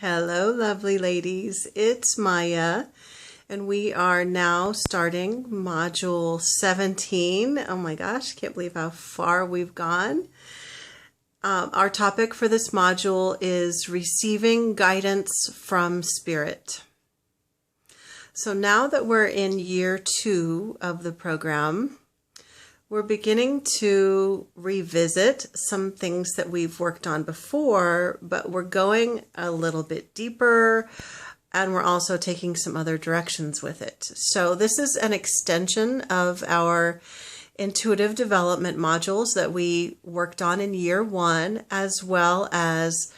Hello, lovely ladies. It's Maya, and we are now starting Module 17. Oh my gosh, can't believe how far we've gone. Our topic for this module is receiving guidance from Spirit. So now that we're in year 2 of the program, we're beginning to revisit some things that we've worked on before, but we're going a little bit deeper, and we're also taking some other directions with it. So this is an extension of our intuitive development modules that we worked on in year 1, as well as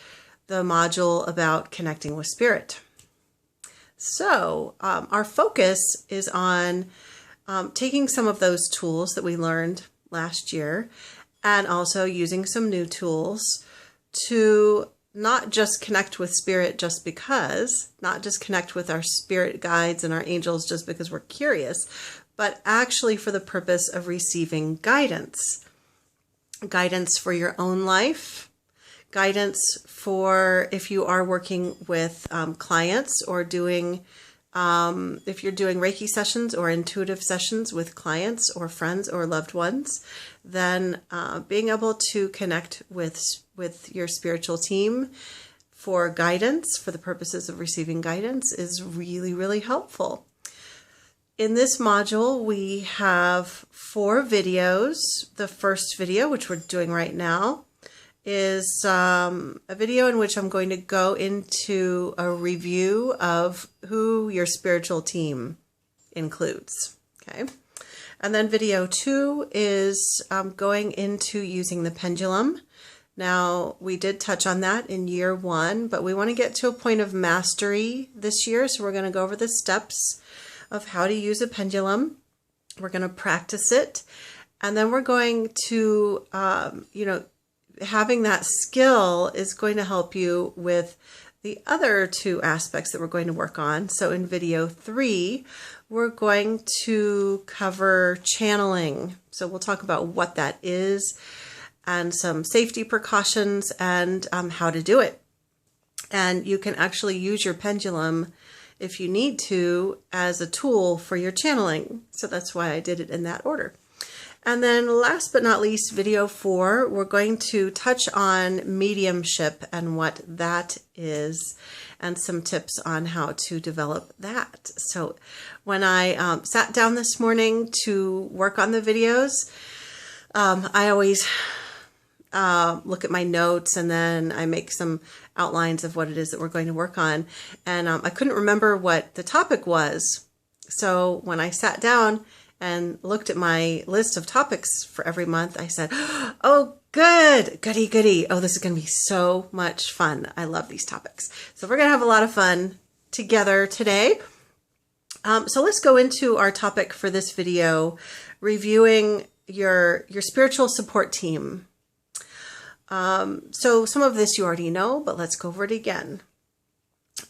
the module about connecting with Spirit. So our focus is on taking some of those tools that we learned last year and also using some new tools to not just connect with Spirit just because, not just connect with our spirit guides and our angels just because we're curious, but actually for the purpose of receiving guidance. Guidance for your own life, guidance for if you are working with clients or doing if you're doing Reiki sessions or intuitive sessions with clients or friends or loved ones, then being able to connect with your spiritual team for guidance, for the purposes of receiving guidance, is really, really helpful. In this module, we have 4 videos. The first video, which we're doing right now, is a video in which I'm going to go into a review of who your spiritual team includes. Okay, and then video 2 is going into using the pendulum. Now, we did touch on that in year 1, but we want to get to a point of mastery this year, so we're going to go over the steps of how to use a pendulum. We're going to practice it, and then we're going to, having that skill is going to help you with the other 2 aspects that we're going to work on. So in video 3, we're going to cover channeling. So we'll talk about what that is and some safety precautions and how to do it. And you can actually use your pendulum if you need to as a tool for your channeling. So that's why I did it in that order. And then last but not least, video 4, we're going to touch on mediumship and what that is and some tips on how to develop that. So when I sat down this morning to work on the videos, I always look at my notes and then I make some outlines of what it is that we're going to work on. And I couldn't remember what the topic was. So when I sat down and looked at my list of topics for every month, I said, oh, goody. Oh, this is going to be so much fun. I love these topics. So we're going to have a lot of fun together today. So let's go into our topic for this video, reviewing your spiritual support team. So some of this you already know, but let's go over it again.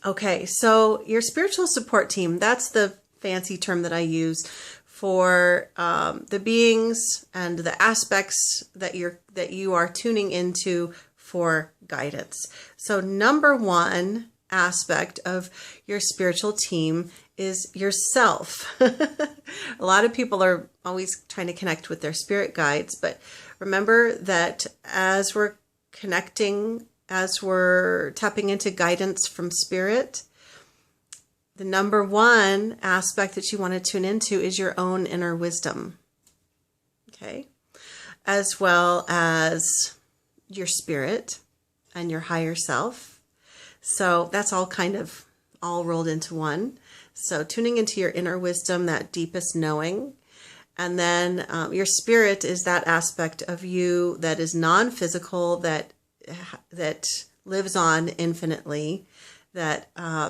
Okay, so your spiritual support team, that's the fancy term that I use for the beings and the aspects that you are tuning into for guidance. So number 1 aspect of your spiritual team is yourself. A lot of people are always trying to connect with their spirit guides, but remember that as we're connecting, as we're tapping into guidance from Spirit, the number 1 aspect that you want to tune into is your own inner wisdom, okay? As well as your spirit and your higher self. So that's all kind of all rolled into one. So tuning into your inner wisdom, that deepest knowing. And then your spirit is that aspect of you that is non-physical, that lives on infinitely, that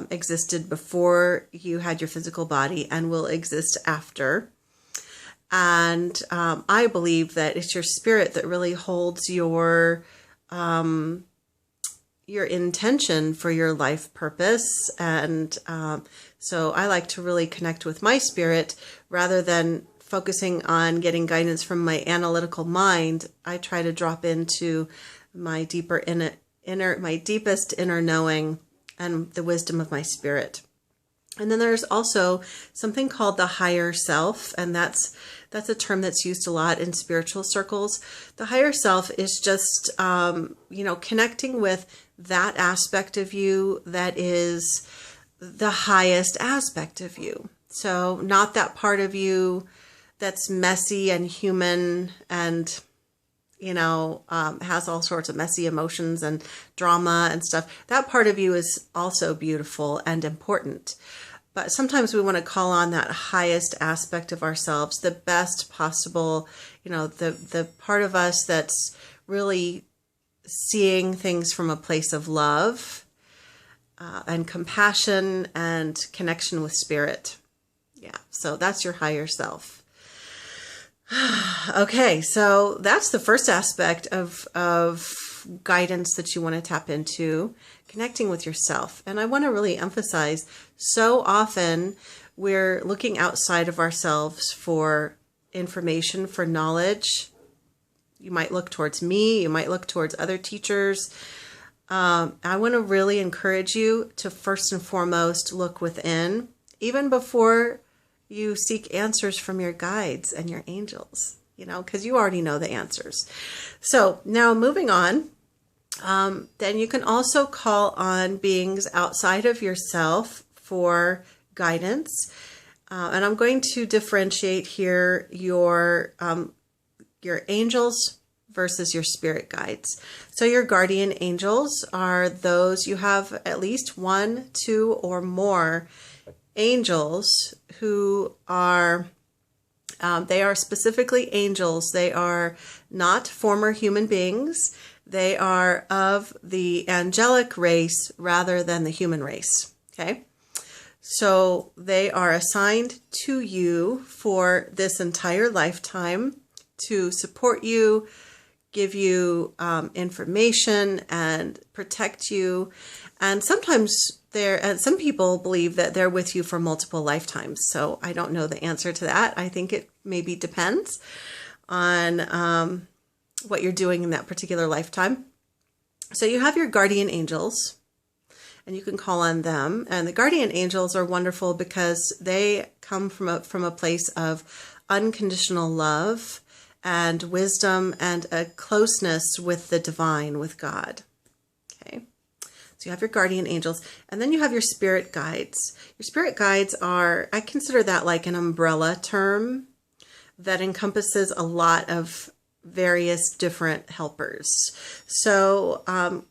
existed before you had your physical body and will exist after. And I believe that it's your spirit that really holds your intention for your life purpose. And so I like to really connect with my spirit rather than focusing on getting guidance from my analytical mind. I try to drop into my deepest inner knowing and the wisdom of my spirit. And then there's also something called the higher self, and that's a term that's used a lot in spiritual circles. The higher self is just, connecting with that aspect of you that is the highest aspect of you. So not that part of you that's messy and human and, has all sorts of messy emotions and drama and stuff. That part of you is also beautiful and important. But sometimes we want to call on that highest aspect of ourselves, the best possible, the part of us that's really seeing things from a place of love and compassion and connection with spirit. Yeah, so that's your higher self. Okay, so that's the first aspect of guidance that you want to tap into, connecting with yourself. And I want to really emphasize, so often we're looking outside of ourselves for information, for knowledge. You might look towards me, you might look towards other teachers. I want to really encourage you to first and foremost look within, even before you seek answers from your guides and your angels, because you already know the answers. So now moving on, then you can also call on beings outside of yourself for guidance. And I'm going to differentiate here your angels versus your spirit guides. So your guardian angels are those, you have at least 1, 2, or more angels who are, they are specifically angels. They are not former human beings. They are of the angelic race rather than the human race. Okay. So they are assigned to you for this entire lifetime to support you, give you information and protect you. And sometimes some people believe that they're with you for multiple lifetimes. So I don't know the answer to that. I think it maybe depends on what you're doing in that particular lifetime. So you have your guardian angels, and you can call on them. And the guardian angels are wonderful because they come from a place of unconditional love and wisdom and a closeness with the divine, with God. Okay. So you have your guardian angels, and then you have your spirit guides. Your spirit guides are, I consider that like an umbrella term that encompasses a lot of various different helpers. So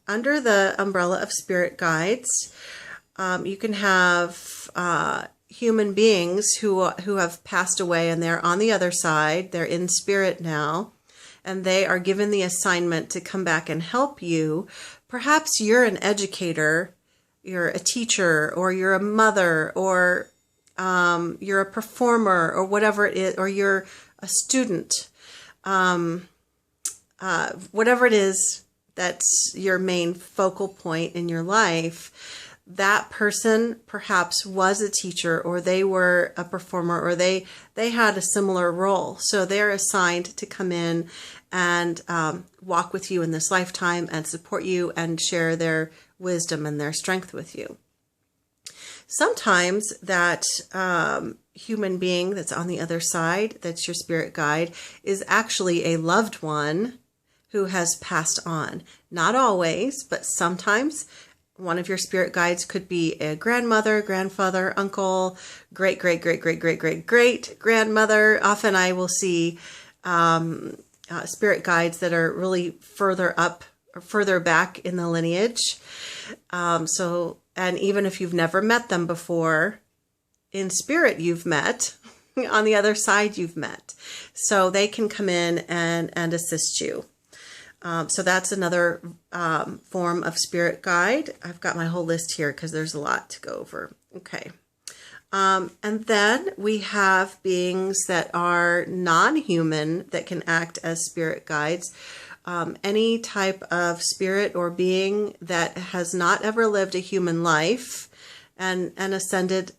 under the umbrella of spirit guides, you can have human beings who have passed away and they're on the other side. They're in spirit now, and they are given the assignment to come back and help you. Perhaps you're an educator, you're a teacher, or you're a mother, or you're a performer, or whatever it is, or you're a student. Whatever it is that's your main focal point in your life, that person perhaps was a teacher, or they were a performer, or they had a similar role. So they're assigned to come in and walk with you in this lifetime and support you and share their wisdom and their strength with you. Sometimes that human being that's on the other side, that's your spirit guide, is actually a loved one who has passed on. Not always, but sometimes one of your spirit guides could be a grandmother, grandfather, uncle, great grandmother. Often I will see spirit guides that are really further up or further back in the lineage. And even if you've never met them before, in spirit you've met, on the other side you've met. So they can come in and assist you. So that's another form of spirit guide. I've got my whole list here because there's a lot to go over. Okay. And then we have beings that are non-human that can act as spirit guides. Any type of spirit or being that has not ever lived a human life and an ascended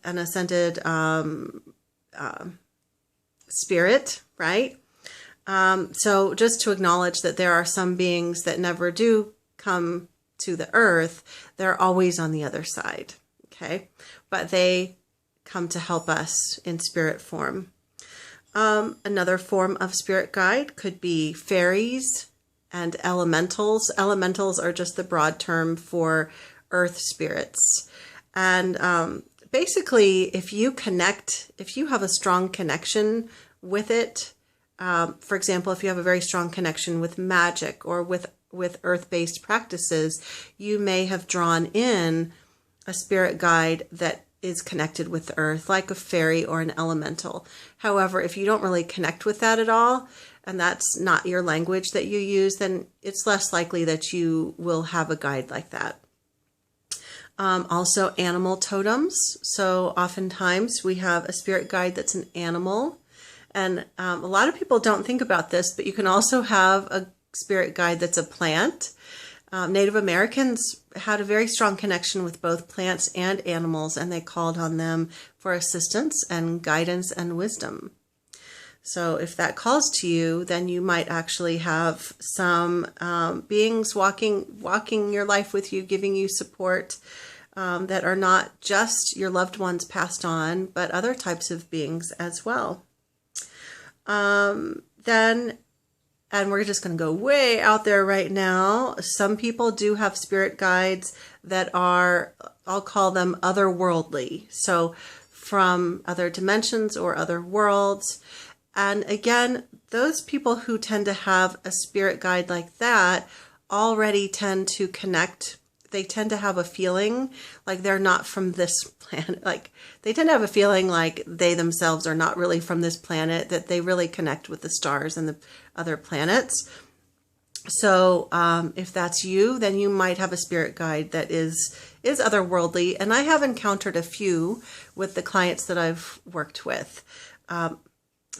spirit, right? So just to acknowledge that there are some beings that never do come to the earth, they're always on the other side. Okay. But they come to help us in spirit form. Another form of spirit guide could be fairies and elementals. Elementals are just the broad term for earth spirits. And basically, if you have a strong connection with it, for example, if you have a very strong connection with magic or with earth-based practices, you may have drawn in a spirit guide that is connected with the earth, like a fairy or an elemental. However, if you don't really connect with that at all, and that's not your language that you use, then it's less likely that you will have a guide like that. Also, animal totems. So oftentimes we have a spirit guide that's an animal. And a lot of people don't think about this, but you can also have a spirit guide that's a plant. Native Americans had a very strong connection with both plants and animals, and they called on them for assistance and guidance and wisdom. So if that calls to you, then you might actually have some beings walking your life with you, giving you support that are not just your loved ones passed on, but other types of beings as well. And we're just going to go way out there right now. Some people do have spirit guides that are, I'll call them otherworldly. So from other dimensions or other worlds. And again, those people who tend to have a spirit guide like that already tend to connect. They tend to have a feeling like they're not from this planet. Like they tend to have a feeling like they themselves are not really from this planet, that they really connect with the stars and the other planets. So if that's you, then you might have a spirit guide that is otherworldly. And I have encountered a few with the clients that I've worked with.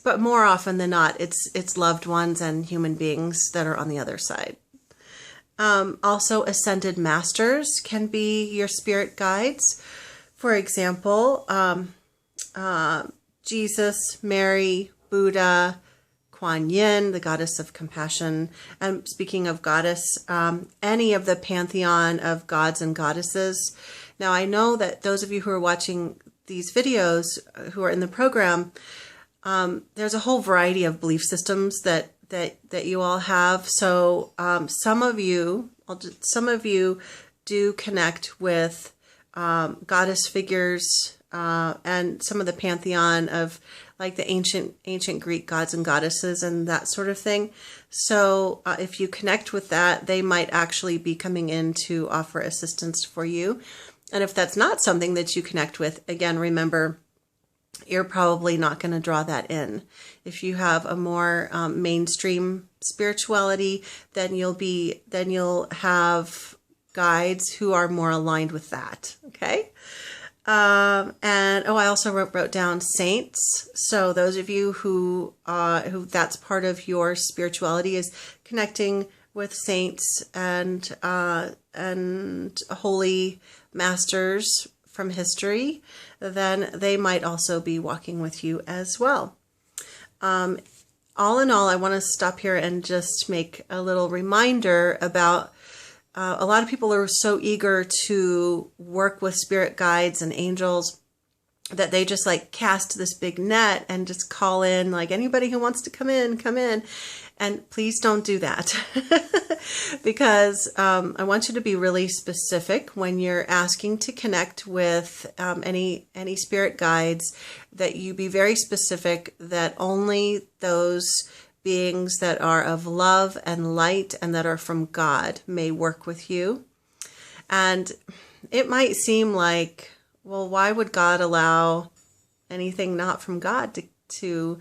But more often than not, it's loved ones and human beings that are on the other side. Also, ascended masters can be your spirit guides. For example, Jesus, Mary, Buddha, Kuan Yin, the goddess of compassion. And speaking of goddess, any of the pantheon of gods and goddesses. Now, I know that those of you who are watching these videos, who are in the program, there's a whole variety of belief systems that you all have. So some of you do connect with goddess figures and some of the pantheon of like the ancient Greek gods and goddesses and that sort of thing. So if you connect with that, they might actually be coming in to offer assistance for you. And if that's not something that you connect with, again, remember, you're probably not going to draw that in. If you have a more mainstream spirituality, then you'll have guides who are more aligned with that. Okay. I also wrote down saints. So those of you who that's part of your spirituality is connecting with saints and holy masters from history, then they might also be walking with you as well. All in all, I want to stop here and just make a little reminder about a lot of people are so eager to work with spirit guides and angels that they just like cast this big net and just call in like anybody who wants to come in. And please don't do that because I want you to be really specific when you're asking to connect with any spirit guides, that you be very specific that only those beings that are of love and light and that are from God may work with you. And it might seem like, well, why would God allow anything not from God to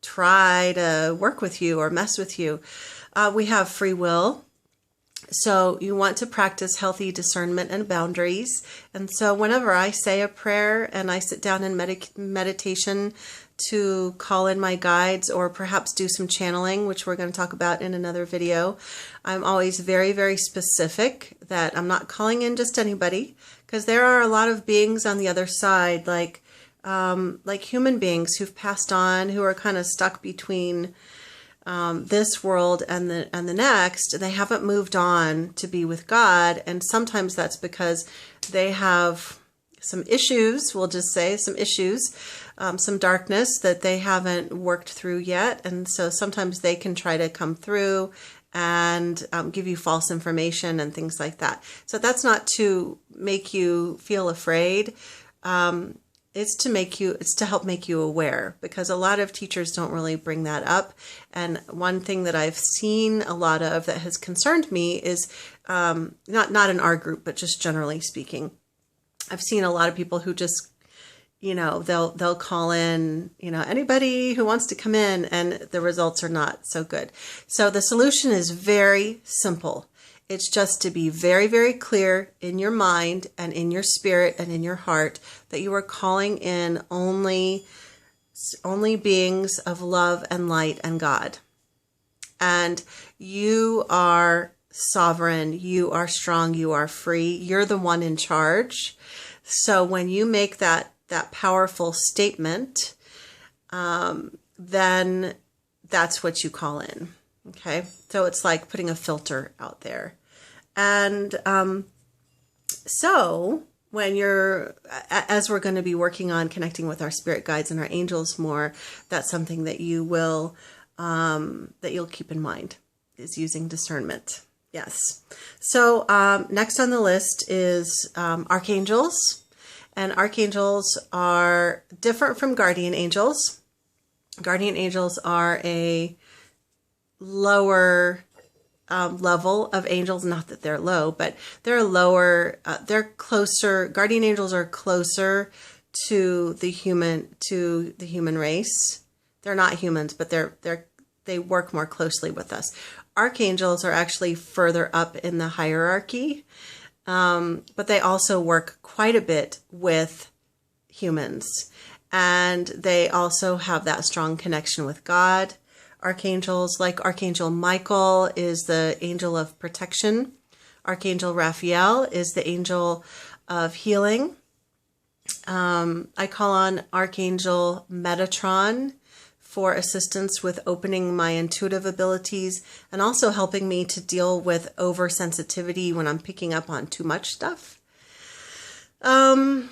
try to work with you or mess with you? We have free will. So you want to practice healthy discernment and boundaries. And so whenever I say a prayer and I sit down in meditation to call in my guides or perhaps do some channeling, which we're going to talk about in another video, I'm always very, very specific that I'm not calling in just anybody, because there are a lot of beings on the other side, like human beings who've passed on, who are kind of stuck between this world and the next, they haven't moved on to be with God. And sometimes that's because they have some issues, we'll just say some issues, some darkness that they haven't worked through yet. And so sometimes they can try to come through and give you false information and things like that. So that's not to make you feel afraid. It's to help make you aware, because a lot of teachers don't really bring that up. And one thing that I've seen a lot of that has concerned me is not in our group, but just generally speaking, I've seen a lot of people who just, they'll call in, anybody who wants to come in, and the results are not so good. So the solution is very simple. It's just to be very, very clear in your mind and in your spirit and in your heart that you are calling in only beings of love and light and God. And you are sovereign, you are strong, you are free, you're the one in charge. So when you make that powerful statement, then that's what you call in. Okay, so it's like putting a filter out there. And so when as we're going to be working on connecting with our spirit guides and our angels more, that's something that you'll keep in mind, is using discernment. Yes. So next on the list is archangels. And archangels are different from guardian angels. Guardian angels are a lower level of angels. Not that they're low, but they're lower. They're closer. Guardian angels are closer to the human race. They're not humans, but they work more closely with us. Archangels are actually further up in the hierarchy, but they also work quite a bit with humans, and they also have that strong connection with God. Archangels, like Archangel Michael, is the angel of protection. Archangel Raphael is the angel of healing. I call on Archangel Metatron for assistance with opening my intuitive abilities and also helping me to deal with oversensitivity when I'm picking up on too much stuff. And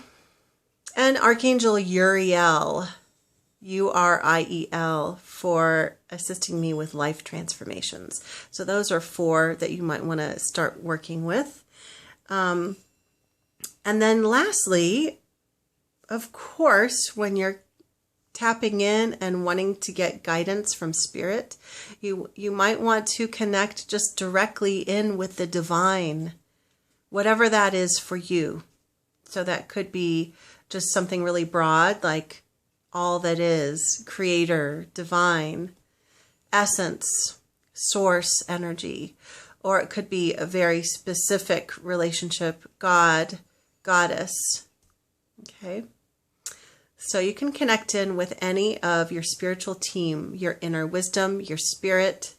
Archangel Uriel, Uriel, for assisting me with life transformations. So those are 4 that you might want to start working with. And then lastly, of course, when you're tapping in and wanting to get guidance from spirit, you might want to connect just directly in with the divine, whatever that is for you. So that could be just something really broad, like all that is, creator, divine, essence, source, energy. Or it could be a very specific relationship, God, goddess. Okay. So you can connect in with any of your spiritual team, your inner wisdom, your spirit,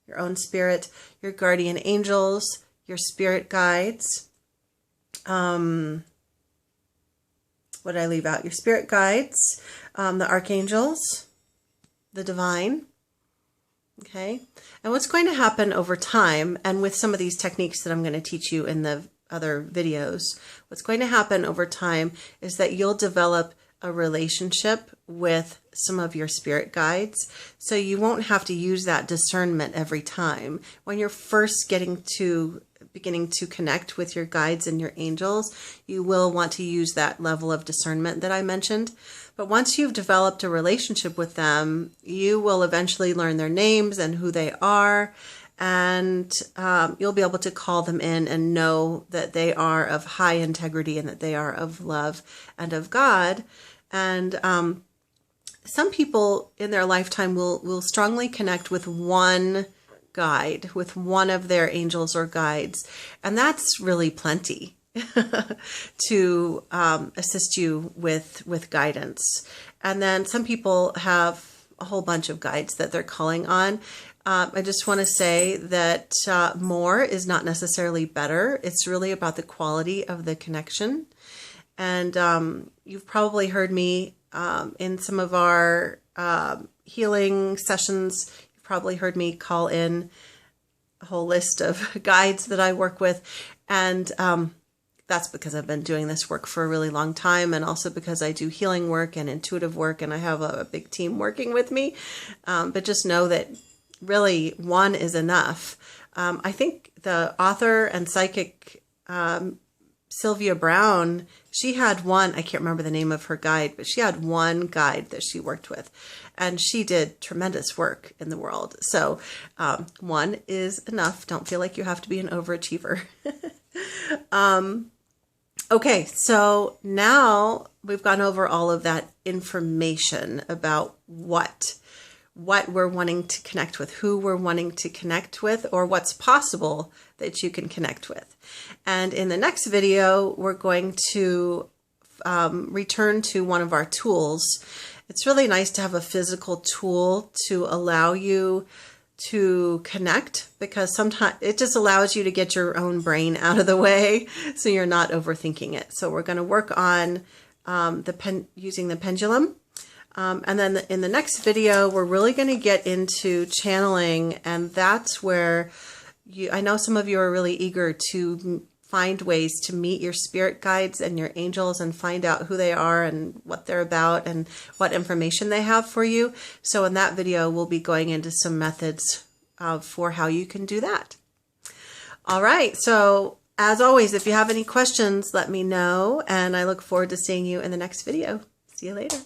your own spirit, your guardian angels, your spirit guides. What did I leave out? Your spirit guides, the archangels, the divine. Okay. And what's going to happen over time, and with some of these techniques that I'm going to teach you in the other videos, what's going to happen over time is that you'll develop a relationship with some of your spirit guides. So you won't have to use that discernment every time. When you're first beginning to connect with your guides and your angels, you will want to use that level of discernment that I mentioned. But once you've developed a relationship with them, you will eventually learn their names and who they are, and you'll be able to call them in and know that they are of high integrity and that they are of love and of God. And some people in their lifetime will strongly connect with one guide, with one of their angels or guides. And that's really plenty to assist you with guidance. And then some people have a whole bunch of guides that they're calling on. I just want to say that more is not necessarily better. It's really about the quality of the connection. And you've probably heard me in some of our healing sessions. You've probably heard me call in a whole list of guides that I work with. And that's because I've been doing this work for a really long time, and also because I do healing work and intuitive work, and I have a big team working with me. But just know that really one is enough. I think the author and psychic Sylvia Brown, she had one, I can't remember the name of her guide, but she had one guide that she worked with, and she did tremendous work in the world. So one is enough. Don't feel like you have to be an overachiever. Okay, so now we've gone over all of that information about what we're wanting to connect with, who we're wanting to connect with, or what's possible that you can connect with. And in the next video, we're going to return to one of our tools. It's really nice to have a physical tool to allow you to connect, because sometimes it just allows you to get your own brain out of the way so you're not overthinking it. So we're going to work on using the pendulum. And then in the next video, we're really going to get into channeling, and that's where I know some of you are really eager to find ways to meet your spirit guides and your angels and find out who they are and what they're about and what information they have for you. So in that video, we'll be going into some methods for how you can do that. All right. So as always, if you have any questions, let me know, and I look forward to seeing you in the next video. See you later.